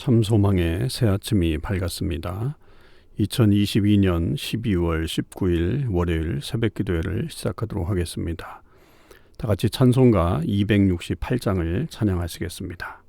참 소망의 새 아침이 밝았습니다. 2022년 12월 19일 월요일 새벽 기도회를 시작하도록 하겠습니다. 다 같이 찬송가 268장을 찬양하시겠습니다.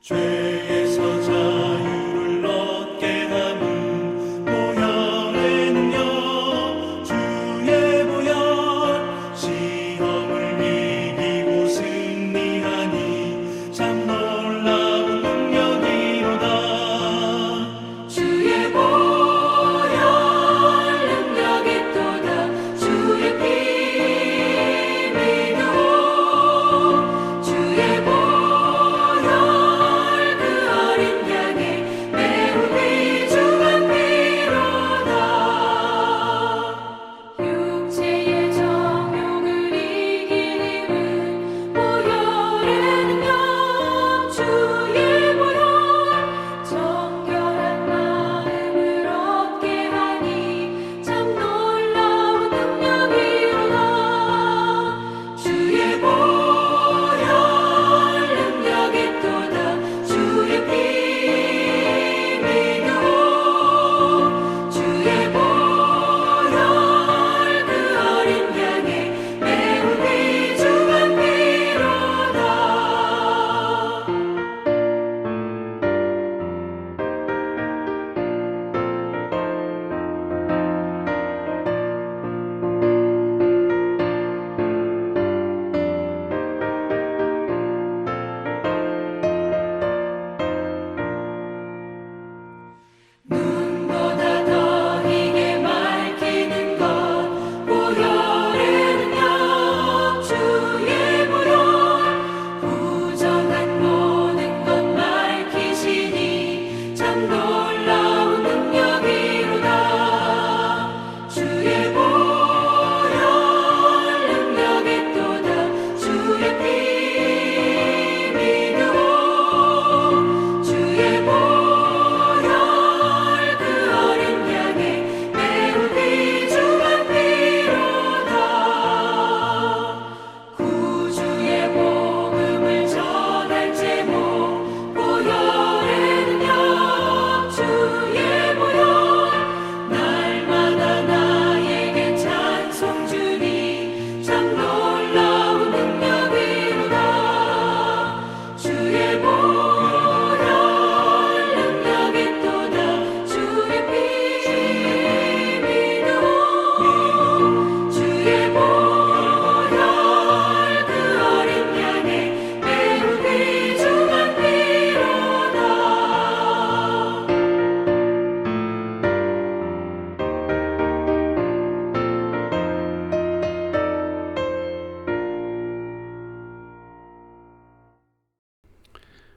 죄에서 자유를 얻게 하는 보혈의 능력, 주의 보혈, 시험을 이기고 승리하니 참 놀라운 능력이로다. 주의 보혈 능력이 또다. 주의 피 믿어. 주의 보혈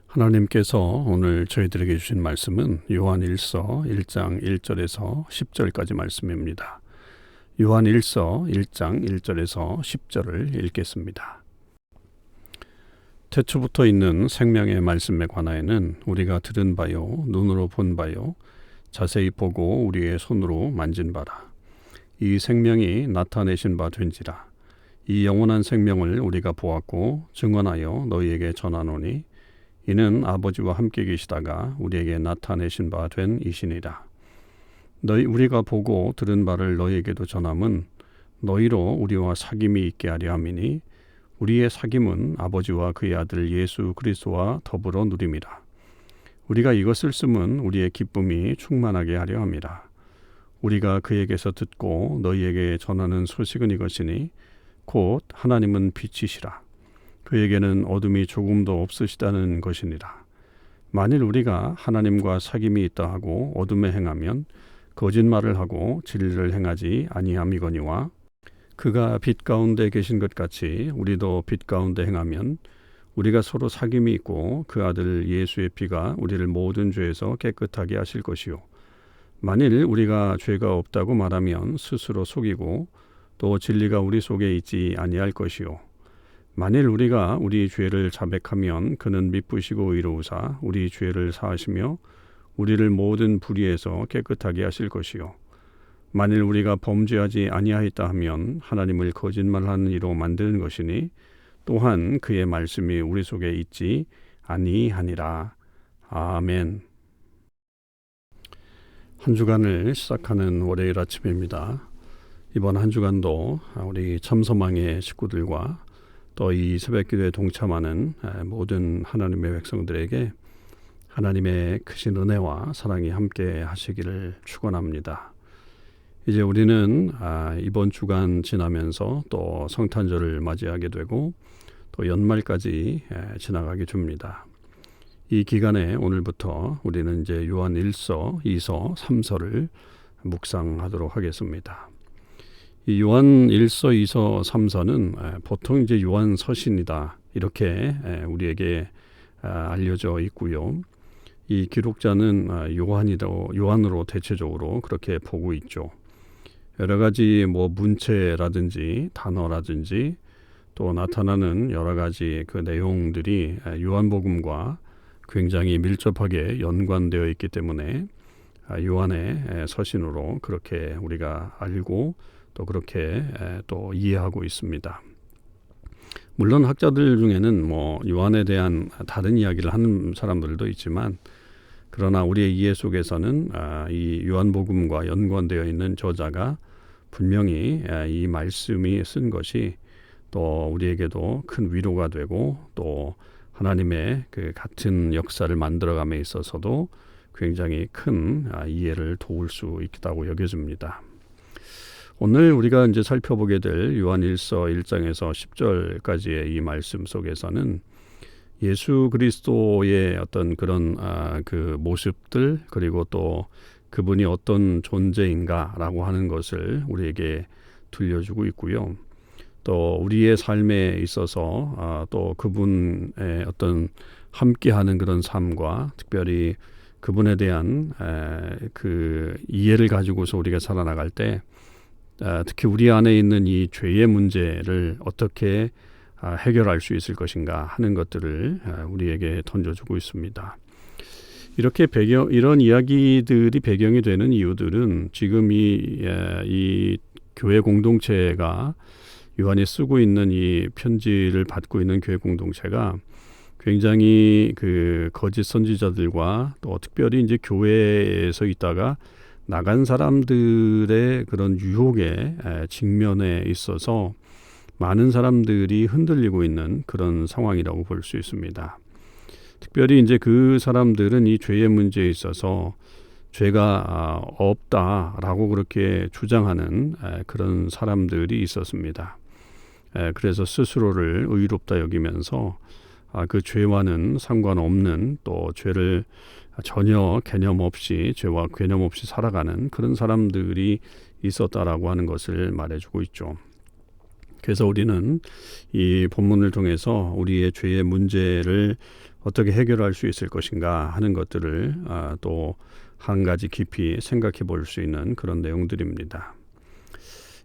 하나님께서 오늘 저희들에게 주신 말씀은 요한일서 1장 1절에서 10절까지 말씀입니다. 요한일서 1장 1절에서 10절을 읽겠습니다. 태초부터 있는 생명의 말씀에 관하여는 우리가 들은 바요, 눈으로 본 바요, 자세히 보고 우리의 손으로 만진 바라. 이 생명이 나타내신 바 된지라. 이 영원한 생명을 우리가 보았고 증언하여 너희에게 전하노니 이는 아버지와 함께 계시다가 우리에게 나타내신 바 된 이시니라. 우리가 보고 들은 바를 너희에게도 전함은 너희로 우리와 사귐이 있게 하려 함이니 우리의 사귐은 아버지와 그의 아들 예수 그리스도와 더불어 누림이라. 우리가 이것을 쓰면 우리의 기쁨이 충만하게 하려 함이라. 우리가 그에게서 듣고 너희에게 전하는 소식은 이것이니 곧 하나님은 빛이시라. 그에게는 어둠이 조금도 없으시다는 것이니라. 만일 우리가 하나님과 사귐이 있다 하고 어둠에 행하면 거짓말을 하고 진리를 행하지 아니함이거니와 그가 빛 가운데 계신 것 같이 우리도 빛 가운데 행하면 우리가 서로 사귐이 있고 그 아들 예수의 피가 우리를 모든 죄에서 깨끗하게 하실 것이요. 만일 우리가 죄가 없다고 말하면 스스로 속이고 또 진리가 우리 속에 있지 아니할 것이요. 만일 우리가 우리 죄를 자백하면 그는 미쁘시고 의로우사 우리 죄를 사하시며 우리를 모든 불의에서 깨끗하게 하실 것이요 만일 우리가 범죄하지 아니하였다 하면 하나님을 거짓말하는 이로 만드는 것이니 또한 그의 말씀이 우리 속에 있지 아니하니라. 아멘. 한 주간을 시작하는 월요일 아침입니다. 이번 한 주간도 우리 참소망의 식구들과 또 이 새벽기도에 동참하는 모든 하나님의 백성들에게 하나님의 크신 은혜와 사랑이 함께 하시기를 축원합니다. 이제 우리는 이번 주간 지나면서 또 성탄절을 맞이하게 되고 또 연말까지 지나가게 됩니다. 이 기간에 오늘부터 우리는 이제 요한 1서, 2서, 3서를 묵상하도록 하겠습니다. 이 요한 1서, 2서, 3서는 보통 이제 요한 서신이다 이렇게 우리에게 알려져 있고요. 이 기록자는 요한으로 대체적으로 그렇게 보고 있죠. 여러 가지 문체라든지 단어라든지 또 나타나는 여러 가지 그 내용들이 요한복음과 굉장히 밀접하게 연관되어 있기 때문에 요한의 서신으로 그렇게 우리가 알고 또 그렇게 또 이해하고 있습니다. 물론 학자들 중에는 요한에 대한 다른 이야기를 하는 사람들도 있지만 그러나 우리의 이해 속에서는 이 요한복음과 연관되어 있는 저자가 분명히 이 말씀이 쓴 것이 또 우리에게도 큰 위로가 되고 또 하나님의 그 같은 역사를 만들어감에 있어서도 굉장히 큰 이해를 도울 수 있다고 여겨집니다. 오늘 우리가 이제 살펴보게 될 요한 1서 1장에서 10절까지의 이 말씀 속에서는 예수 그리스도의 어떤 그런 그 모습들 그리고 또 그분이 어떤 존재인가라고 하는 것을 우리에게 들려주고 있고요. 또 우리의 삶에 있어서 또 그분의 어떤 함께하는 그런 삶과 특별히 그분에 대한 그 이해를 가지고서 우리가 살아나갈 때 특히 우리 안에 있는 이 죄의 문제를 어떻게 해결할 수 있을 것인가 하는 것들을 우리에게 던져주고 있습니다. 이렇게 이런 이야기들이 배경이 되는 이유들은 지금 이 교회 공동체가 요한이 쓰고 있는 이 편지를 받고 있는 교회 공동체가 굉장히 그 거짓 선지자들과 또 특별히 이제 교회에서 있다가 나간 사람들의 그런 유혹에 직면해 있어서 많은 사람들이 흔들리고 있는 그런 상황이라고 볼 수 있습니다. 특별히 이제 그 사람들은 이 죄의 문제에 있어서 죄가 없다라고 그렇게 주장하는 그런 사람들이 있었습니다. 그래서 스스로를 의롭다 여기면서 그 죄와는 상관없는 또 죄를 전혀 개념 없이 죄와 개념 없이 살아가는 그런 사람들이 있었다라고 하는 것을 말해주고 있죠. 그래서 우리는 이 본문을 통해서 우리의 죄의 문제를 어떻게 해결할 수 있을 것인가 하는 것들을 또 한 가지 깊이 생각해 볼 수 있는 그런 내용들입니다.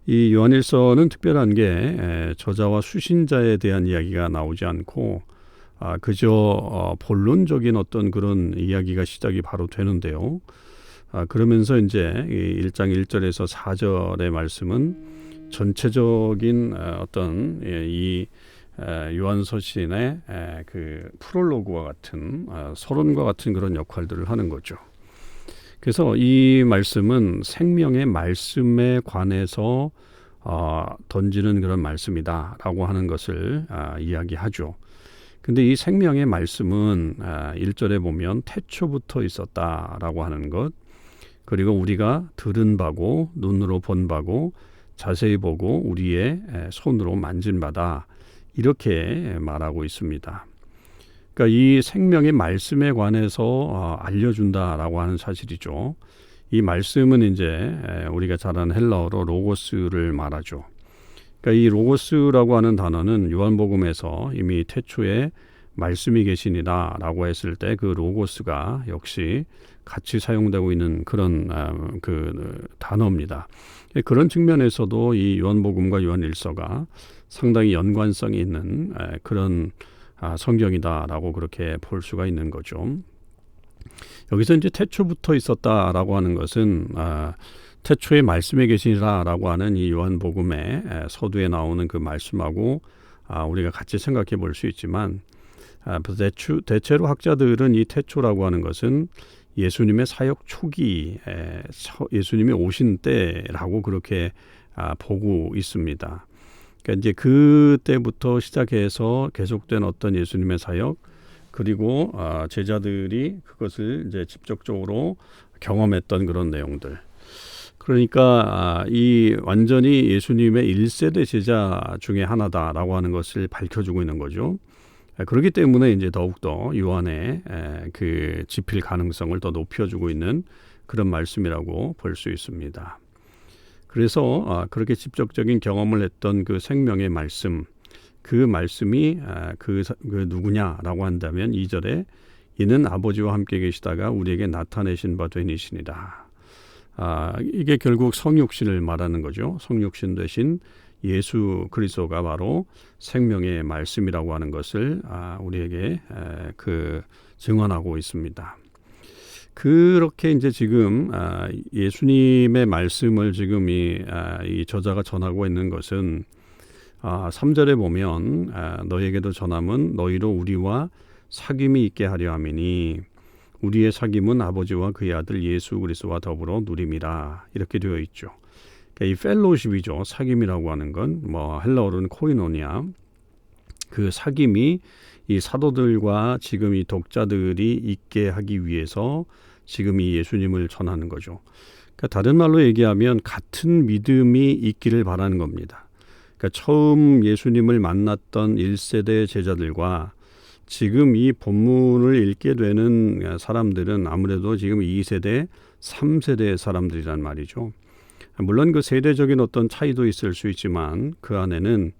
이 요한일서는 특별한 게 저자와 수신자에 대한 이야기가 나오지 않고 그저 본론적인 어떤 그런 이야기가 시작이 바로 되는데요. 그러면서 이제 1장 1절에서 4절의 말씀은 전체적인 어떤 이 요한서신의 그 프롤로그와 같은 서론과 같은 그런 역할들을 하는 거죠. 그래서 이 말씀은 생명의 말씀에 관해서 던지는 그런 말씀이다라고 하는 것을 이야기하죠. 근데 이 생명의 말씀은 1절에 보면 태초부터 있었다라고 하는 것, 그리고 우리가 들은 바고 눈으로 본 바고 자세히 보고 우리의 손으로 만진 바다 이렇게 말하고 있습니다. 그러니까 이 생명의 말씀에 관해서 알려준다라고 하는 사실이죠. 이 말씀은 이제 우리가 잘 아는 헬라어로 로고스를 말하죠. 그러니까 이 로고스라고 하는 단어는 요한복음에서 이미 태초에 말씀이 계시니라라고 했을 때 그 로고스가 역시 같이 사용되고 있는 그런 그 단어입니다. 그런 측면에서도 이 요한복음과 요한일서가 상당히 연관성이 있는 그런 성경이다라고 그렇게 볼 수가 있는 거죠. 여기서 이제 태초부터 있었다라고 하는 것은 태초에 말씀에 계시라라고 하는 이 요한복음의 서두에 나오는 그 말씀하고 우리가 같이 생각해 볼 수 있지만 대체로 학자들은 이 태초라고 하는 것은 예수님의 사역 초기, 예수님이 오신 때라고 그렇게 보고 있습니다. 그러니까 이제 그때부터 시작해서 계속된 어떤 예수님의 사역, 그리고 제자들이 그것을 이제 직접적으로 경험했던 그런 내용들. 그러니까 이 완전히 예수님의 1세대 제자 중에 하나다라고 하는 것을 밝혀주고 있는 거죠. 그렇기 때문에 이제 더욱더 요한의 그 지필 가능성을 더 높여주고 있는 그런 말씀이라고 볼 수 있습니다. 그래서 그렇게 직접적인 경험을 했던 그 생명의 말씀, 그 말씀이 그 누구냐라고 한다면 2절에 이는 아버지와 함께 계시다가 우리에게 나타내신 바 된 이시니라. 이게 결국 성육신을 말하는 거죠. 성육신 되신 예수 그리스도가 바로 생명의 말씀이라고 하는 것을 우리에게 증언하고 있습니다. 그렇게 이제 지금 예수님의 말씀을 지금 이 저자가 전하고 있는 것은 3절에 보면 너에게도 전함은 너희로 우리와 사귐이 있게 하려 함이니 우리의 사귐은 아버지와 그의 아들 예수 그리스도와 더불어 누림이라 이렇게 되어 있죠. 그러니까 이 펠로십이죠. 사귐이라고 하는 건 헬라어로는 코이노니아. 그 사귐이 이 사도들과 지금 이 독자들이 있게 하기 위해서 지금 이 예수님을 전하는 거죠. 그러니까 다른 말로 얘기하면 같은 믿음이 있기를 바라는 겁니다. 그러니까 처음 예수님을 만났던 1세대 제자들과 지금 이 본문을 읽게 되는 사람들은 아무래도 지금 2세대, 3세대 사람들이란 말이죠. 물론 그 세대적인 어떤 차이도 있을 수 있지만 그 안에는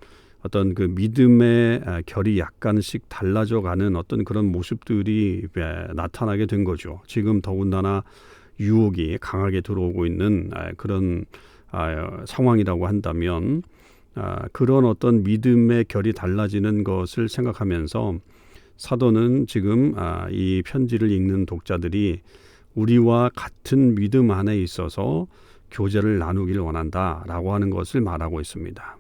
어떤 그 믿음의 결이 약간씩 달라져가는 어떤 그런 모습들이 나타나게 된 거죠. 지금 더군다나 유혹이 강하게 들어오고 있는 그런 상황이라고 한다면 그런 어떤 믿음의 결이 달라지는 것을 생각하면서 사도는 지금 이 편지를 읽는 독자들이 우리와 같은 믿음 안에 있어서 교제를 나누기를 원한다라고 하는 것을 말하고 있습니다.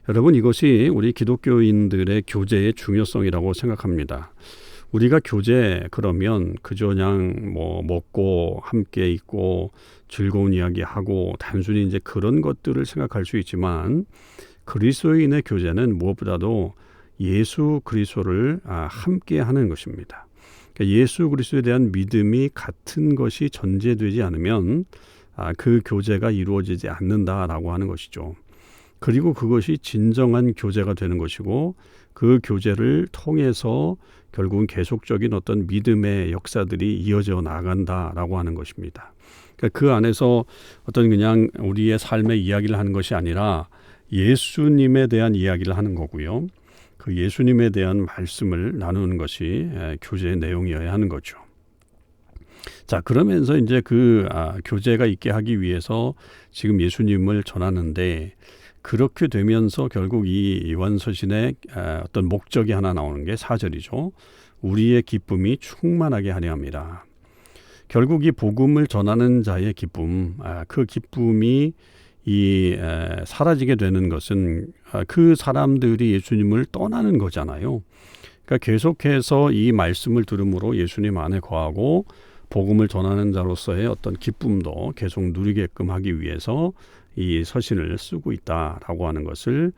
여러분, 이것이 우리 기독교인들의 교제의 중요성이라고 생각합니다. 우리가 교제 그러면 그저 그냥 먹고 함께 있고 즐거운 이야기하고 단순히 이제 그런 것들을 생각할 수 있지만 그리스도인의 교제는 무엇보다도 예수 그리스도를 함께 하는 것입니다. 그러니까 예수 그리스도에 대한 믿음이 같은 것이 전제되지 않으면 그 교제가 이루어지지 않는다라고 하는 것이죠. 그리고 그것이 진정한 교제가 되는 것이고 그 교제를 통해서 결국은 계속적인 어떤 믿음의 역사들이 이어져 나간다라고 하는 것입니다. 그러니까 그 안에서 어떤 그냥 우리의 삶의 이야기를 하는 것이 아니라 예수님에 대한 이야기를 하는 거고요. 그 예수님에 대한 말씀을 나누는 것이 교제의 내용이어야 하는 거죠. 자, 그러면서 이제 그 교제가 있게 하기 위해서 지금 예수님을 전하는데 그렇게 되면서 결국 이 요한서신의 어떤 목적이 하나 나오는 게 4절이죠. 우리의 기쁨이 충만하게 하려 함이라. 결국 이 복음을 전하는 자의 기쁨, 그 기쁨이 사라지게 되는 것은 그 사람들이 예수님을 떠나는 거잖아요. 그러니까 계속해서 이 말씀을 들음으로 예수님 안에 거하고 복음을 전하는 자로서의 어떤 기쁨도 계속 누리게끔 하기 위해서 이 서신을 쓰고 있다라고 하는 것을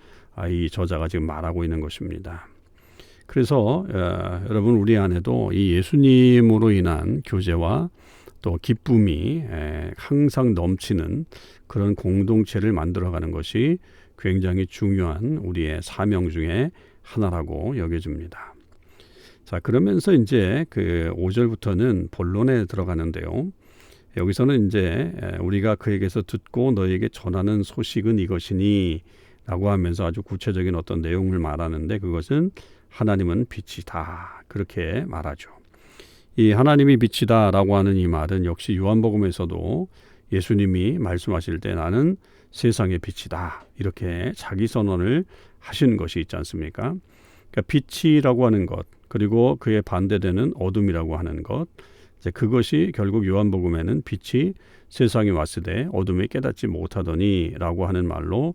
이 저자가 지금 말하고 있는 것입니다. 그래서 여러분 우리 안에도 이 예수님으로 인한 교제와 또 기쁨이 항상 넘치는 그런 공동체를 만들어가는 것이 굉장히 중요한 우리의 사명 중에 하나라고 여겨집니다. 자, 그러면서 이제 그 5절부터는 본론에 들어가는데요. 여기서는 이제 우리가 그에게서 듣고 너에게 전하는 소식은 이것이니 라고 하면서 아주 구체적인 어떤 내용을 말하는데 그것은 하나님은 빛이다. 그렇게 말하죠. 이 하나님이 빛이다 라고 하는 이 말은 역시 요한복음에서도 예수님이 말씀하실 때 나는 세상의 빛이다. 이렇게 자기 선언을 하신 것이 있지 않습니까? 그러니까 빛이라고 하는 것, 그리고 그에 반대되는 어둠이라고 하는 것, 이제 그것이 결국 요한복음에는 빛이 세상에 왔으되 어둠이 깨닫지 못하더니라고 하는 말로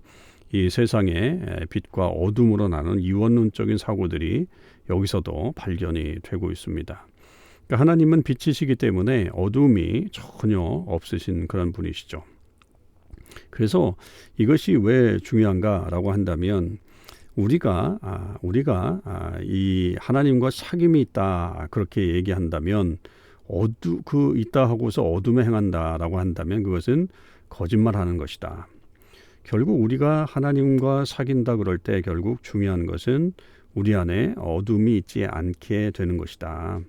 이 세상의 빛과 어둠으로 나눈 이원론적인 사고들이 여기서도 발견이 되고 있습니다. 그러니까 하나님은 빛이시기 때문에 어둠이 전혀 없으신 그런 분이시죠. 그래서 이것이 왜 중요한가라고 한다면 우리가 이 하나님과 사귐이 있다 그렇게 얘기한다면 있다 하고서 어둠에 행한다라고 한다면 그것은 거짓말하는 것이다. 결국 우리가 하나님과 사귄다 그럴 때 결국 중요한 것은 우리 안에 어둠이 있지 않게 되는 것이다.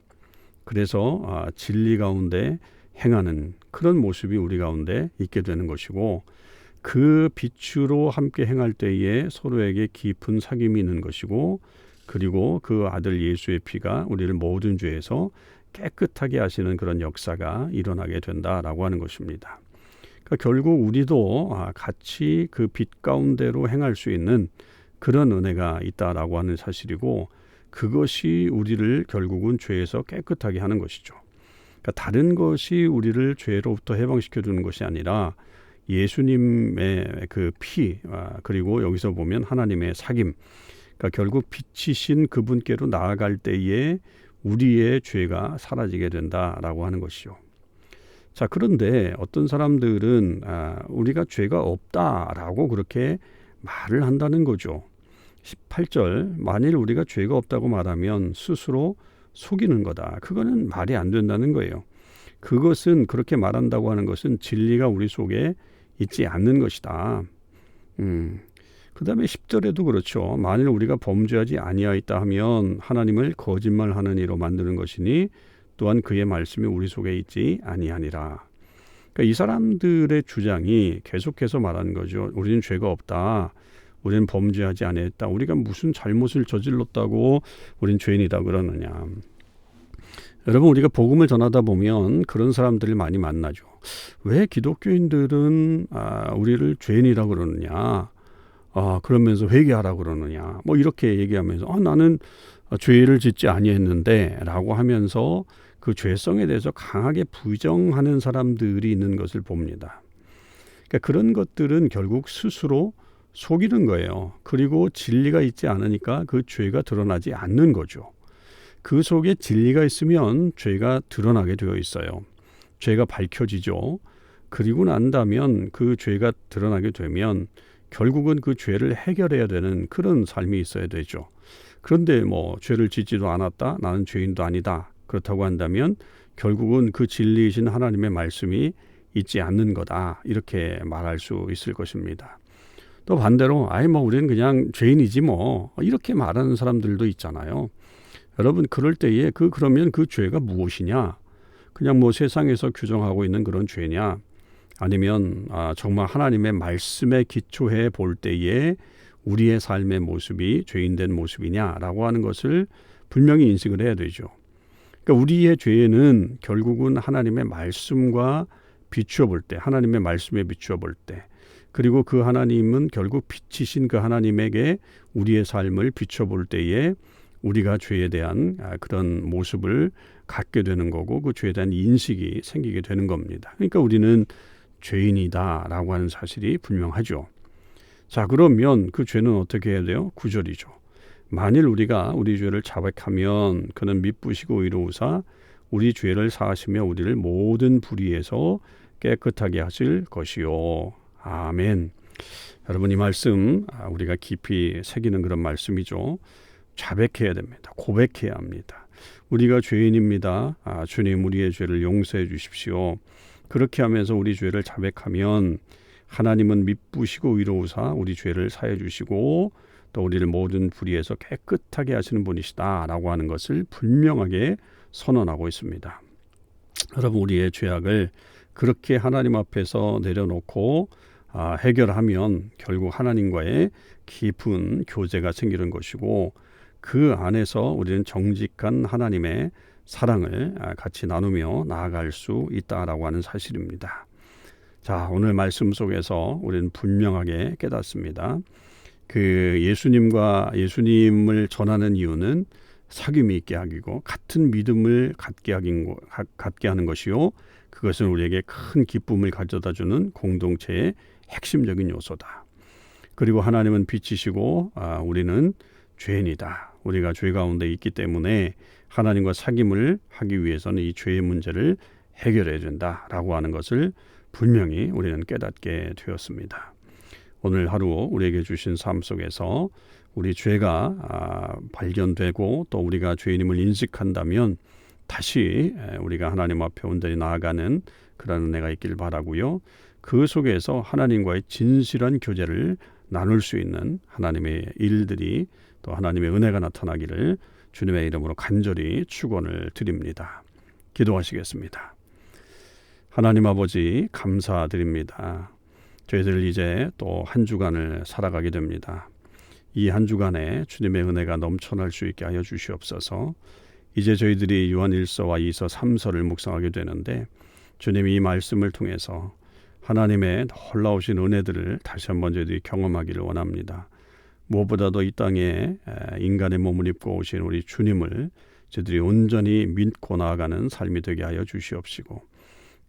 그래서 진리 가운데 행하는 그런 모습이 우리 가운데 있게 되는 것이고 그 빛으로 함께 행할 때에 서로에게 깊은 사귐이 있는 것이고 그리고 그 아들 예수의 피가 우리를 모든 죄에서 깨끗하게 하시는 그런 역사가 일어나게 된다라고 하는 것입니다. 그러니까 결국 우리도 같이 그 빛 가운데로 행할 수 있는 그런 은혜가 있다라고 하는 사실이고 그것이 우리를 결국은 죄에서 깨끗하게 하는 것이죠. 그러니까 다른 것이 우리를 죄로부터 해방시켜 주는 것이 아니라 예수님의 그 피 그리고 여기서 보면 하나님의 사귐 그러니까 결국 빛이신 그분께로 나아갈 때에 우리의 죄가 사라지게 된다라고 하는 것이죠. 자, 그런데 어떤 사람들은 우리가 죄가 없다라고 그렇게 말을 한다는 거죠. 18절 만일 우리가 죄가 없다고 말하면 스스로 속이는 거다. 그거는 말이 안 된다는 거예요. 그것은 그렇게 말한다고 하는 것은 진리가 우리 속에 있지 않는 것이다. 그 다음에 10절에도 그렇죠. 만일 우리가 범죄하지 아니하였다 하면 하나님을 거짓말하는 이로 만드는 것이니 또한 그의 말씀이 우리 속에 있지 아니하니라. 그러니까 이 사람들의 주장이 계속해서 말하는 거죠. 우리는 죄가 없다. 우리는 범죄하지 아니했다. 우리가 무슨 잘못을 저질렀다고 우린 죄인이다 그러느냐. 여러분 우리가 복음을 전하다 보면 그런 사람들을 많이 만나죠. 왜 기독교인들은 우리를 죄인이라고 그러느냐. 그러면서 회개하라 그러느냐. 뭐 이렇게 얘기하면서 나는 죄를 짓지 아니했는데 라고 하면서 그 죄성에 대해서 강하게 부정하는 사람들이 있는 것을 봅니다. 그러니까 그런 것들은 결국 스스로 속이는 거예요. 그리고 진리가 있지 않으니까 그 죄가 드러나지 않는 거죠. 그 속에 진리가 있으면 죄가 드러나게 되어 있어요. 죄가 밝혀지죠. 그리고 난다면 그 죄가 드러나게 되면 결국은 그 죄를 해결해야 되는 그런 삶이 있어야 되죠. 그런데 뭐 죄를 짓지도 않았다. 나는 죄인도 아니다. 그렇다고 한다면 결국은 그 진리이신 하나님의 말씀이 있지 않는 거다. 이렇게 말할 수 있을 것입니다. 또 반대로 우리는 그냥 죄인이지 뭐 이렇게 말하는 사람들도 있잖아요. 여러분 그럴 때에 그러면 그 죄가 무엇이냐? 그냥 뭐 세상에서 규정하고 있는 그런 죄냐? 아니면 정말 하나님의 말씀에 기초해 볼 때에 우리의 삶의 모습이 죄인된 모습이냐라고 하는 것을 분명히 인식을 해야 되죠. 그러니까 우리의 죄는 결국은 하나님의 말씀과 비추어 볼 때, 하나님의 말씀에 비추어 볼 때, 그리고 그 하나님은 결국 빛이신 그 하나님에게 우리의 삶을 비추어 볼 때에 우리가 죄에 대한 그런 모습을 갖게 되는 거고 그 죄에 대한 인식이 생기게 되는 겁니다. 그러니까 우리는 죄인이다라고 하는 사실이 분명하죠. 자, 그러면 그 죄는 어떻게 해야 돼요? 9절이죠. 만일 우리가 우리 죄를 자백하면 그는 미쁘시고 의로우사 우리 죄를 사하시며 우리를 모든 불의에서 깨끗하게 하실 것이요. 아멘. 여러분 이 말씀 우리가 깊이 새기는 그런 말씀이죠. 자백해야 됩니다. 고백해야 합니다. 우리가 죄인입니다. 주님 우리의 죄를 용서해 주십시오. 그렇게 하면서 우리 죄를 자백하면 하나님은 미쁘시고 의로우사 우리 죄를 사해 주시고 또 우리를 모든 불의에서 깨끗하게 하시는 분이시다라고 하는 것을 분명하게 선언하고 있습니다. 여러분 우리의 죄악을 그렇게 하나님 앞에서 내려놓고 해결하면 결국 하나님과의 깊은 교제가 생기는 것이고 그 안에서 우리는 정직한 하나님의 사랑을 같이 나누며 나아갈 수 있다라고 하는 사실입니다. 자, 오늘 말씀 속에서 우리는 분명하게 깨닫습니다. 그 예수님을 전하는 이유는 사귐이 있게 하기고 같은 믿음을 갖게 하는 것이요, 그것은 우리에게 큰 기쁨을 가져다주는 공동체의 핵심적인 요소다. 그리고 하나님은 빛이시고 우리는 죄인이다. 우리가 죄 가운데 있기 때문에 하나님과 사귐을 하기 위해서는 이 죄의 문제를 해결해야 된다라고 하는 것을 분명히 우리는 깨닫게 되었습니다. 오늘 하루 우리에게 주신 삶 속에서 우리 죄가 발견되고 또 우리가 죄인임을 인식한다면 다시 우리가 하나님 앞에 온전히 나아가는 그런 은혜가 있길 바라고요. 그 속에서 하나님과의 진실한 교제를 나눌 수 있는 하나님의 일들이 또 하나님의 은혜가 나타나기를 주님의 이름으로 간절히 축원을 드립니다. 기도하시겠습니다. 하나님 아버지, 감사드립니다. 저희들 이제 또 한 주간을 살아가게 됩니다. 이 한 주간에 주님의 은혜가 넘쳐날 수 있게 하여 주시옵소서. 이제 저희들이 요한 1서와 2서 3서를 묵상하게 되는데 주님이 이 말씀을 통해서 하나님의 놀라우신 은혜들을 다시 한번 저희들이 경험하기를 원합니다. 무엇보다도 이 땅에 인간의 몸을 입고 오신 우리 주님을 저희들이 온전히 믿고 나아가는 삶이 되게 하여 주시옵시고,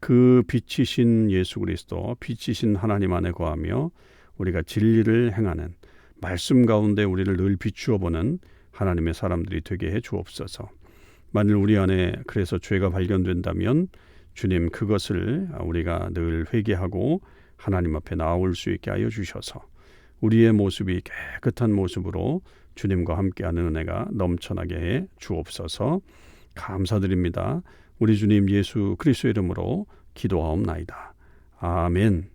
그 빛이신 예수 그리스도, 빛이신 하나님 안에 거하며 우리가 진리를 행하는 말씀 가운데 우리를 늘 비추어 보는 하나님의 사람들이 되게 해 주옵소서. 만일 우리 안에 그래서 죄가 발견된다면 주님, 그것을 우리가 늘 회개하고 하나님 앞에 나올 수 있게 하여 주셔서 우리의 모습이 깨끗한 모습으로 주님과 함께하는 은혜가 넘쳐나게 해 주옵소서. 감사드립니다. 우리 주님 예수 그리스도의 이름으로 기도하옵나이다. 아멘.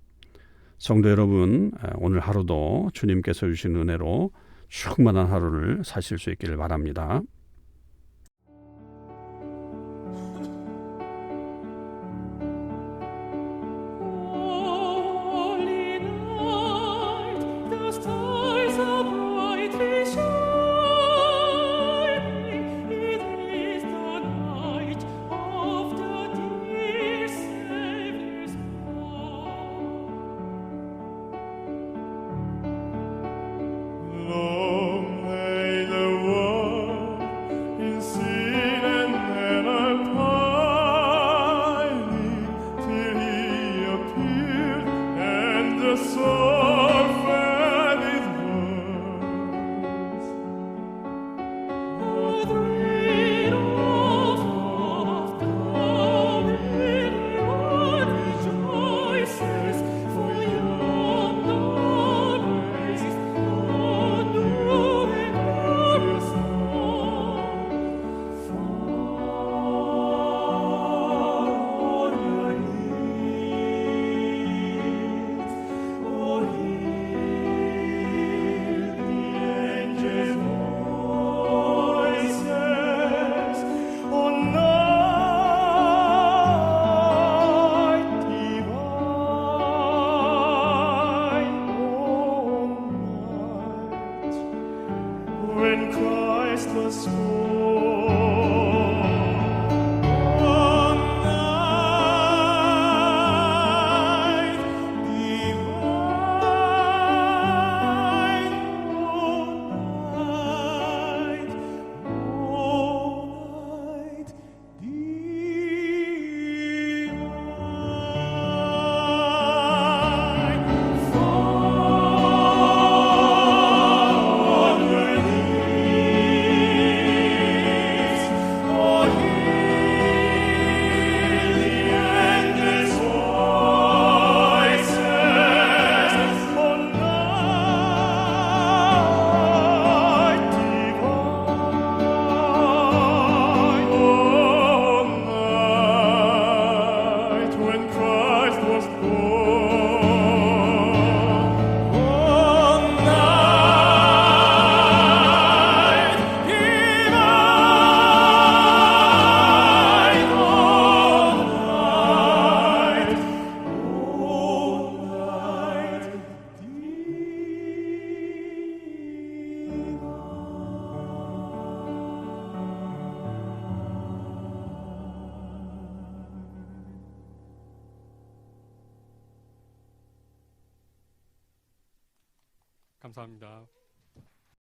성도 여러분, 오늘 하루도 주님께서 주신 은혜로 충만한 하루를 사실 수 있기를 바랍니다. Holy night, the stars are brightly shining. It is the night of the dear Savior's born. Long lay the world in sin and error pining, till He appeared, and the soul fed with words. The thrill of the living one rejoices, for yonder raised a new and glorious dawn. Far on your knees, oh, hear the angels' voices on night divine, night when Christ was born. On night divine, night divine. Fall on your knees. 감사합니다.